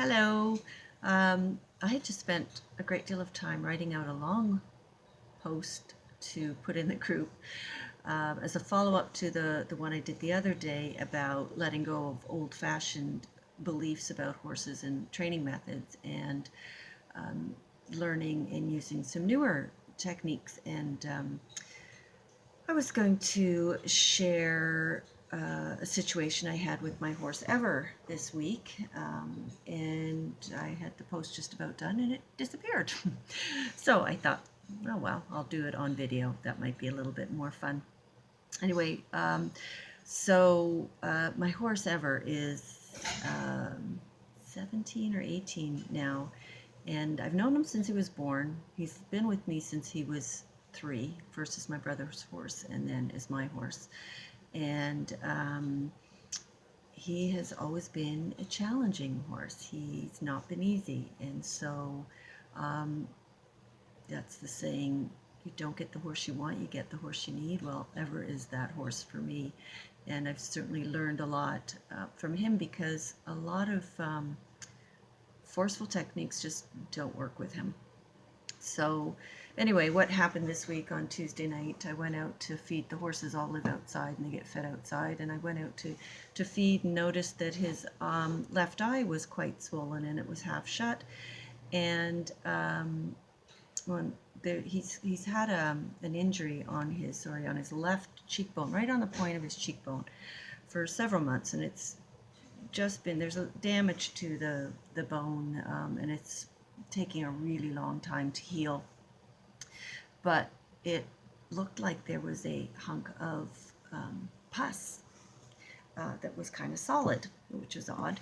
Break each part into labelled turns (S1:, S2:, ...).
S1: Hello. I had just spent a great deal of time writing out a long post to put in the group as a follow-up to the one I did the other day about letting go of old-fashioned beliefs about horses and training methods and learning and using some newer techniques. And I was going to share a situation I had with my horse Ever this week, and I had the post just about done and it disappeared. So I thought, oh well, I'll do it on video. That might be a little bit more fun. Anyway, my horse Ever is 17 or 18 now, and I've known him since he was born. He's been with me since he was 3, first as my brother's horse and then as my horse. And he has always been a challenging horse. He's not been easy. And so that's the saying, you don't get the horse you want, you get the horse you need. Well, Ever is that horse for me. And I've certainly learned a lot from him because a lot of forceful techniques just don't work with him. So anyway, what happened this week on Tuesday night, I went out to feed. The horses all live outside and they get fed outside, and I went out to feed and noticed that his left eye was quite swollen and it was half shut. And he's had an injury on his left cheekbone, right on the point of his cheekbone, for several months, and it's just been, there's a damage to the bone, and it's taking a really long time to heal. But it looked like there was a hunk of pus that was kind of solid, which is odd,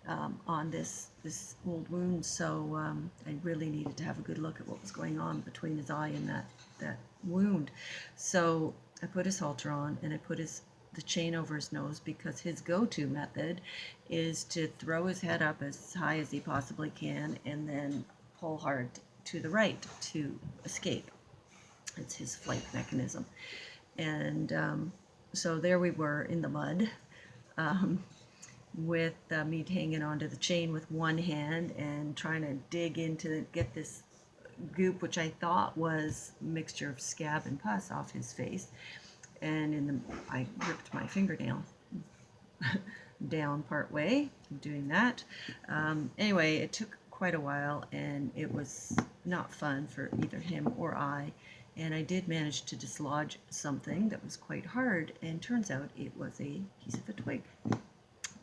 S1: on this old wound. So I really needed to have a good look at what was going on between his eye and that wound. So I put his halter on and I put the chain over his nose, because his go-to method is to throw his head up as high as he possibly can and then pull hard to the right to escape. It's his flight mechanism. And so there we were in the mud, with me hanging onto the chain with one hand and trying to dig get this goop, which I thought was a mixture of scab and pus, off his face. And I ripped my fingernail down part way doing that. Anyway, it took quite a while and it was not fun for either him or I. And I did manage to dislodge something that was quite hard, and turns out it was a piece of a twig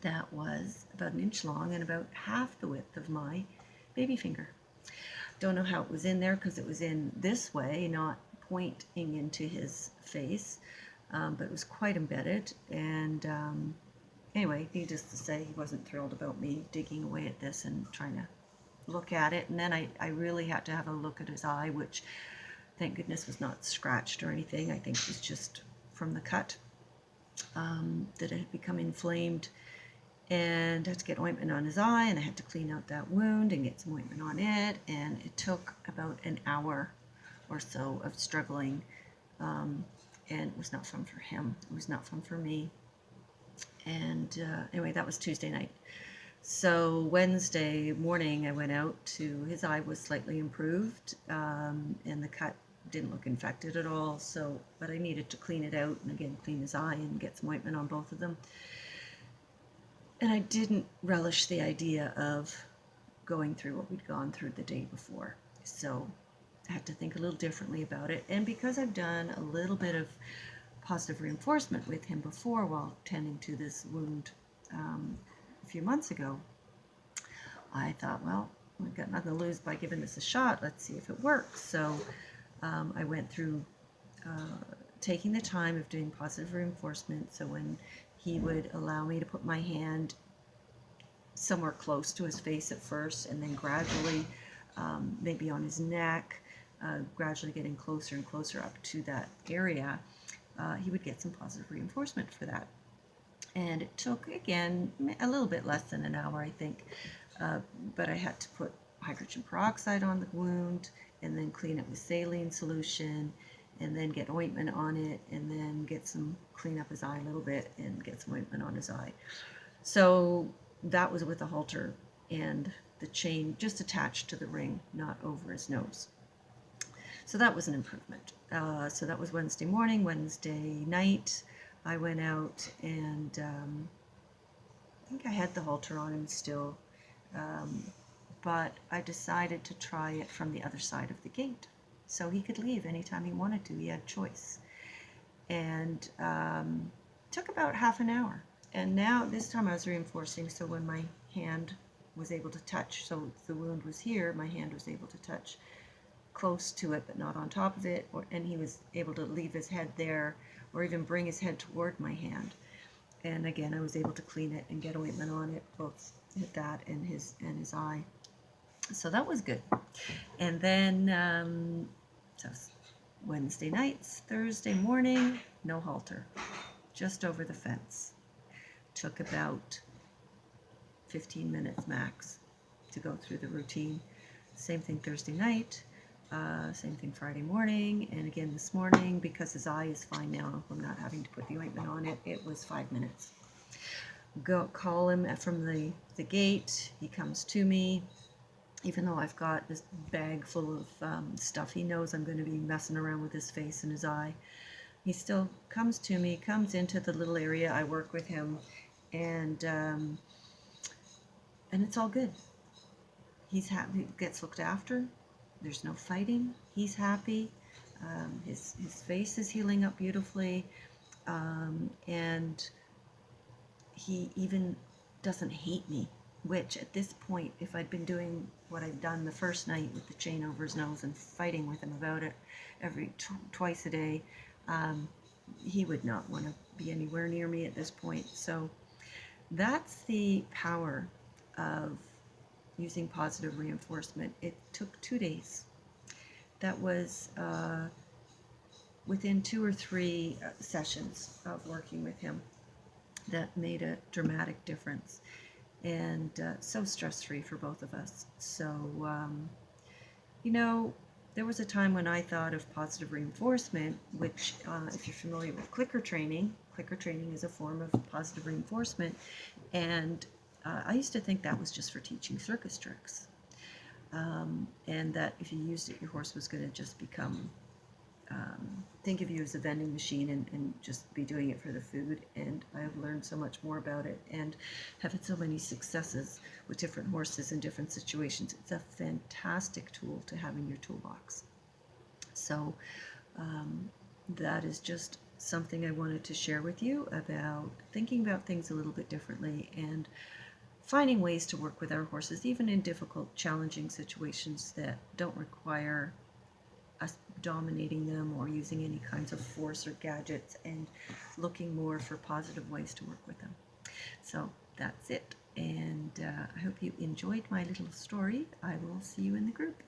S1: that was about 1 inch long and about half the width of my baby finger. Don't know how it was in there because it was in this way, not pointing into his face, but it was quite embedded. And anyway, needless to say, he wasn't thrilled about me digging away at this and trying to look at it. And then I really had to have a look at his eye, which thank goodness was not scratched or anything. I think it was just from the cut that it had become inflamed. And I had to get ointment on his eye, and I had to clean out that wound and get some ointment on it. And it took about an hour or so of struggling, and it was not fun for him. It was not fun for me. And anyway, that was Tuesday night. So Wednesday morning I went out to, his eye was slightly improved, and the cut didn't look infected at all. So, but I needed to clean it out and again clean his eye and get some ointment on both of them. And I didn't relish the idea of going through what we'd gone through the day before. So I had to think a little differently about it. And because I've done a little bit of positive reinforcement with him before while tending to this wound a few months ago, I thought, well, we've got nothing to lose by giving this a shot. Let's see if it works. So I went through taking the time of doing positive reinforcement. So when he would allow me to put my hand somewhere close to his face at first, and then gradually, maybe on his neck, gradually getting closer and closer up to that area, he would get some positive reinforcement for that. And it took, again, a little bit less than an hour, I think, but I had to put hydrogen peroxide on the wound and then clean it with saline solution, and then get ointment on it, and then clean up his eye a little bit and get some ointment on his eye. So that was with a halter and the chain just attached to the ring, not over his nose. So that was an improvement. So that was Wednesday morning. Wednesday night, I went out and I think I had the halter on him still, but I decided to try it from the other side of the gate. So he could leave anytime he wanted to. He had choice. And took about half an hour. And now, this time I was reinforcing, so when my hand was able to touch, so the wound was here, my hand was able to touch close to it, but not on top of it, and he was able to leave his head there, or even bring his head toward my hand. And again, I was able to clean it and get ointment on it, both that and his eye. So that was good. And then, so Wednesday nights, Thursday morning, no halter, just over the fence. Took about 15 minutes max to go through the routine. Same thing Thursday night, same thing Friday morning, and again this morning, because his eye is fine now, I'm not having to put the ointment on it, it was 5 minutes. Go call him from the gate, he comes to me, even though I've got this bag full of stuff. He knows I'm going to be messing around with his face and his eye. He still comes to me, comes into the little area I work with him, and it's all good. He's happy, gets looked after. There's no fighting. He's happy. His face is healing up beautifully, and he even doesn't hate me. Which at this point, if I'd been doing what I'd done the first night with the chain over his nose and fighting with him about it twice a day, he would not want to be anywhere near me at this point. So that's the power of using positive reinforcement. It took 2 days. That was within 2 or 3 sessions of working with him that made a dramatic difference, and so stress-free for both of us. So, you know, there was a time when I thought of positive reinforcement, which, if you're familiar with clicker training is a form of positive reinforcement, and I used to think that was just for teaching circus tricks, and that if you used it, your horse was going to just become, think of you as a vending machine and just be doing it for the food. And I have learned so much more about it and have had so many successes with different horses in different situations. It's a fantastic tool to have in your toolbox. So that is just something I wanted to share with you about thinking about things a little bit differently and finding ways to work with our horses, even in difficult, challenging situations that don't require us dominating them or using any kinds of force or gadgets, and looking more for positive ways to work with them. So that's it, and I hope you enjoyed my little story. I will see you in the group.